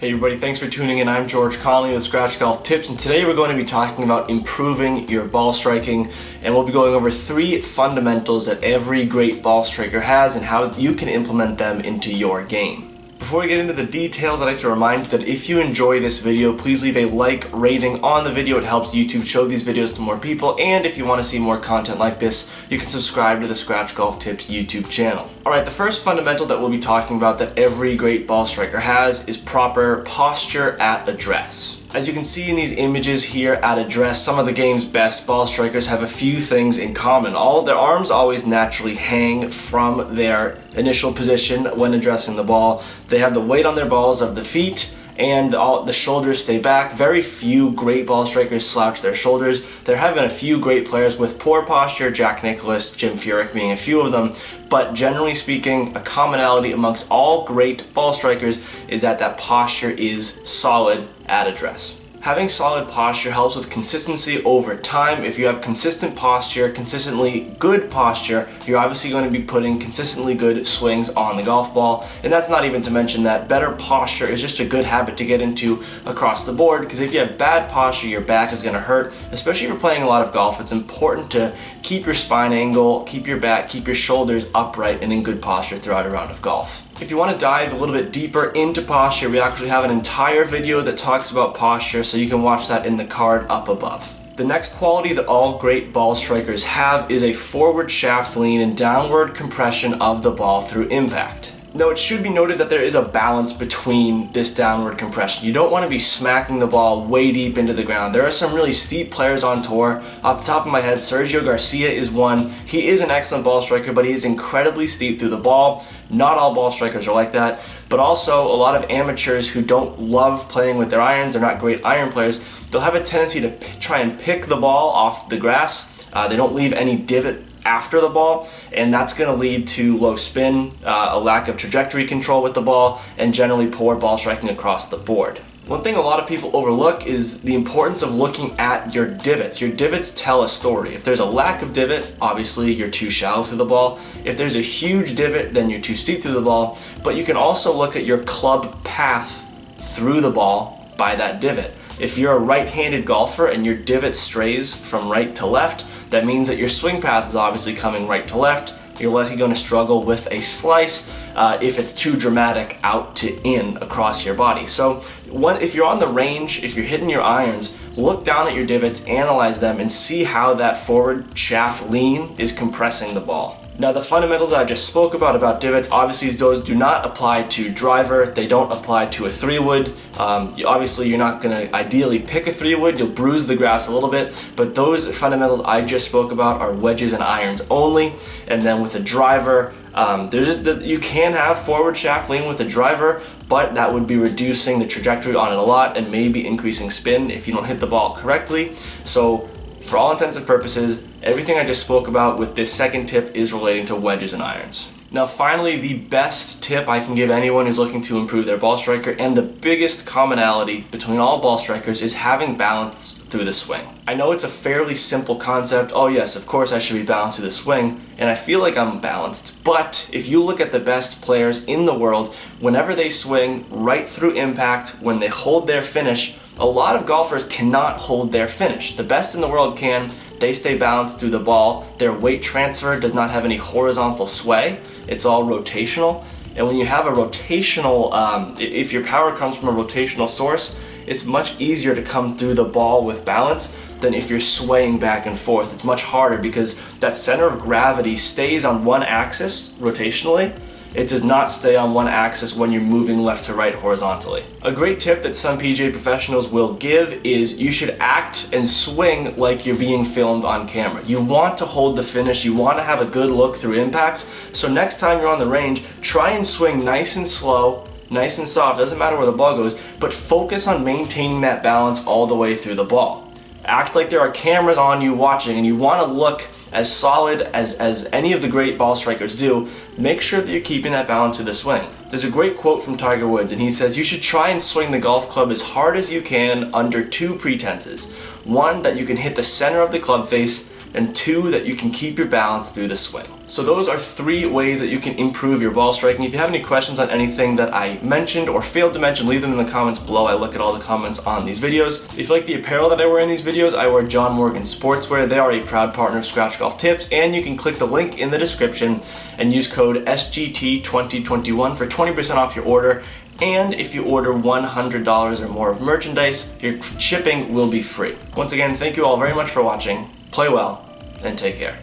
Hey everybody, thanks for tuning in. I'm George Conley with Scratch Golf Tips, and today we're going to be talking about improving your ball striking, and we'll be going over 3 fundamentals that every great ball striker has and how you can implement them into your game. Before we get into the details, I'd like to remind you that if you enjoy this video, please leave a like rating on the video. It helps YouTube show these videos to more people, and if you want to see more content like this, you can subscribe to the Scratch Golf Tips YouTube channel. Alright, the first fundamental that we'll be talking about that every great ball striker has is proper posture at address. As you can see in these images here at address, some of the game's best ball strikers have a few things in common. All their arms always naturally hang from their initial position when addressing the ball. They have the weight on their balls of the feet, and the shoulders stay back. Very few great ball strikers slouch their shoulders. There have been a few great players with poor posture, Jack Nicklaus, Jim Furyk being a few of them, but generally speaking, a commonality amongst all great ball strikers is that posture is solid at address. Having solid posture helps with consistency over time. If you have consistent posture, consistently good posture, you're obviously going to be putting consistently good swings on the golf ball. And that's not even to mention that better posture is just a good habit to get into across the board, because if you have bad posture, your back is going to hurt, especially if you're playing a lot of golf. It's important to keep your spine angle, keep your back, keep your shoulders upright and in good posture throughout a round of golf. If you want to dive a little bit deeper into posture, we actually have an entire video that talks about posture, so you can watch that in the card up above. The next quality that all great ball strikers have is a forward shaft lean and downward compression of the ball through impact. Now, it should be noted that there is a balance between this downward compression. You don't want to be smacking the ball way deep into the ground. There are some really steep players on tour. Off the top of my head, Sergio Garcia is one. He is an excellent ball striker, but he is incredibly steep through the ball. Not all ball strikers are like that, but also a lot of amateurs who don't love playing with their irons, they're not great iron players, they'll have a tendency to try and pick the ball off the grass. They don't leave any divot after the ball, and that's going to lead to low spin, a lack of trajectory control with the ball, and generally poor ball striking across the board. One thing a lot of people overlook is the importance of looking at your divots. Your divots tell a story. If there's a lack of divot, obviously you're too shallow through the ball. If there's a huge divot, then you're too steep through the ball. But you can also look at your club path through the ball by that divot. If you're a right-handed golfer and your divot strays from right to left, that means that your swing path is obviously coming right to left. You're likely going to struggle with a slice if it's too dramatic out to in across your body. So if you're on the range, if you're hitting your irons, look down at your divots, analyze them, and see how that forward shaft lean is compressing the ball. Now, the fundamentals I just spoke about divots, obviously those do not apply to driver. They don't apply to a 3-wood. Obviously, you're not going to ideally pick a 3-wood. You'll bruise the grass a little bit, but those fundamentals I just spoke about are wedges and irons only. And then with a driver, you can have forward shaft lean with a driver, but that would be reducing the trajectory on it a lot and maybe increasing spin if you don't hit the ball correctly. So for all intents and purposes, everything I just spoke about with this second tip is relating to wedges and irons. Now, finally, the best tip I can give anyone who's looking to improve their ball striker, and the biggest commonality between all ball strikers, is having balance through the swing. I know it's a fairly simple concept. Oh yes, of course I should be balanced through the swing, and I feel like I'm balanced. But if you look at the best players in the world, whenever they swing right through impact, when they hold their finish, a lot of golfers cannot hold their finish. The best in the world can. They stay balanced through the ball. Their weight transfer does not have any horizontal sway. It's all rotational. And when you have a rotational, if your power comes from a rotational source, it's much easier to come through the ball with balance than if you're swaying back and forth. It's much harder because that center of gravity stays on one axis rotationally. It does not stay on one axis when you're moving left to right horizontally. A great tip that some PGA professionals will give is you should act and swing like you're being filmed on camera. You want to hold the finish, you want to have a good look through impact, so next time you're on the range, try and swing nice and slow, nice and soft, doesn't matter where the ball goes, but focus on maintaining that balance all the way through the ball. Act like there are cameras on you watching and you want to look as solid as any of the great ball strikers do. Make sure that you're keeping that balance through the swing. There's a great quote from Tiger Woods, and he says, "You should try and swing the golf club as hard as you can under 2 pretenses. 1, that you can hit the center of the club face, and 2, that you can keep your balance through the swing." So those are 3 ways that you can improve your ball striking. If you have any questions on anything that I mentioned or failed to mention, leave them in the comments below. I look at all the comments on these videos. If you like the apparel that I wear in these videos, I wear John Morgan Sportswear. They are a proud partner of Scratch Golf Tips, and you can click the link in the description and use code SGT2021 for 20% off your order. And if you order $100 or more of merchandise, your shipping will be free. Once again, thank you all very much for watching. Play well and take care.